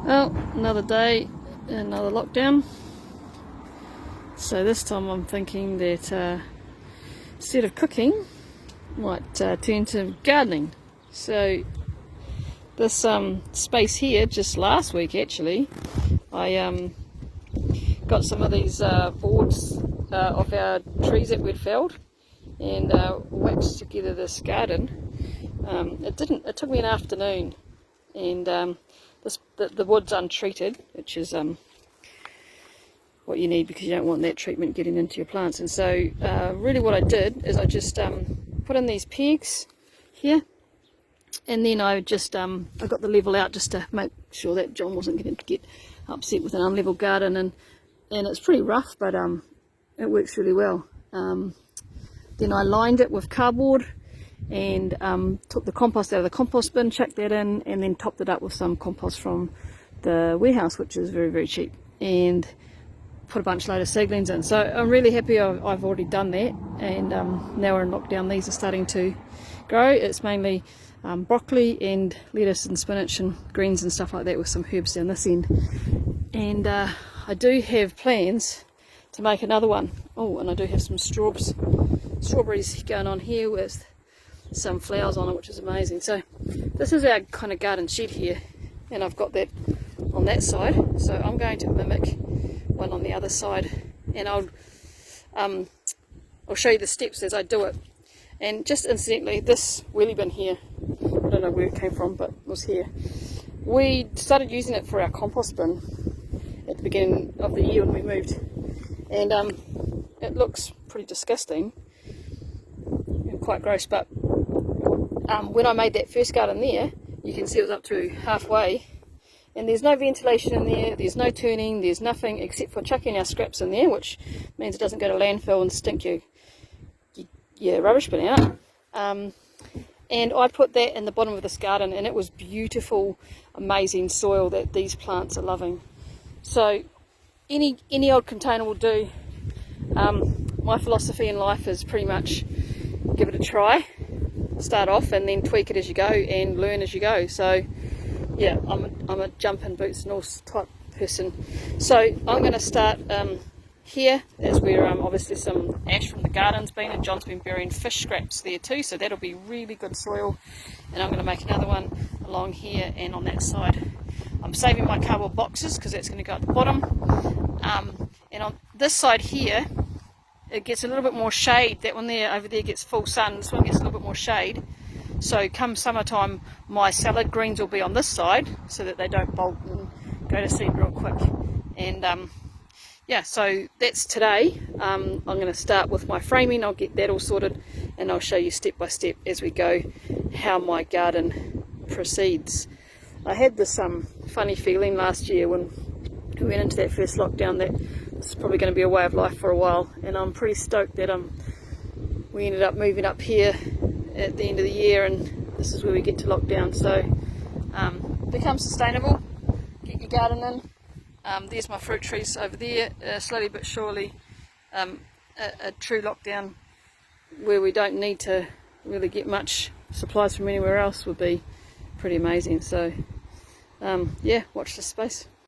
Well, another day, another lockdown. So this time I'm thinking that instead of cooking, might turn to gardening. So this space here, just last week actually, I got some of these boards off our trees that we'd felled and waxed together this garden. It took me an afternoon, and the wood's untreated, which is what you need because you don't want that treatment getting into your plants. And so really what I did is I just put in these pegs here, and then I just I got the level out just to make sure that John wasn't going to get upset with an unlevel garden, and it's pretty rough, but it works really well. Then I lined it with cardboard and took the compost out of the compost bin, chucked that in, and then topped it up with some compost from the warehouse, which is very, very cheap, and put a load of seedlings in. So I'm really happy I've already done that, and now we're in lockdown. These are starting to grow. It's mainly broccoli and lettuce and spinach and greens and stuff like that, with some herbs down this end. And I do have plans to make another one. Oh, and I do have some strawberries going on here with some flowers on it, which is amazing. So this is our kind of garden shed here, and I've got that on that side, so I'm going to mimic one on the other side, and I'll show you the steps as I do it. And just incidentally, this wheelie bin here, I don't know where it came from, but it was here. We started using it for our compost bin at the beginning of the year when we moved, and it looks pretty disgusting and quite gross, but when I made that first garden there, you can see it was up to halfway, and there's no ventilation in there, there's no turning, there's nothing except for chucking our scraps in there, which means it doesn't go to landfill and stink your rubbish bin out. And I put that in the bottom of this garden, and it was beautiful, amazing soil that these plants are loving. So any old container will do. My philosophy in life is pretty much give it a try, start off, and then tweak it as you go and learn as you go. So yeah, I'm a jump in boots and all type person. So I'm going to start here, as where obviously some ash from the garden's been, and John's been burying fish scraps there too, so that'll be really good soil. And I'm going to make another one along here and on that side. I'm saving my cardboard boxes because that's going to go at the bottom. And on this side here, it gets a little bit more shade. That one there over there gets full sun. This one gets a little bit more shade. So come summertime, my salad greens will be on this side so that they don't bolt and go to seed real quick. And yeah, so that's today. I'm going to start with my framing. I'll get that all sorted, and I'll show you step by step as we go how my garden proceeds. I had this funny feeling last year when we went into that first lockdown that this is probably going to be a way of life for a while, and I'm pretty stoked that we ended up moving up here at the end of the year, and this is where we get to lockdown. So become sustainable, get your garden in. There's my fruit trees over there. Slowly but surely, a true lockdown where we don't need to really get much supplies from anywhere else would be pretty amazing. So yeah, watch this space.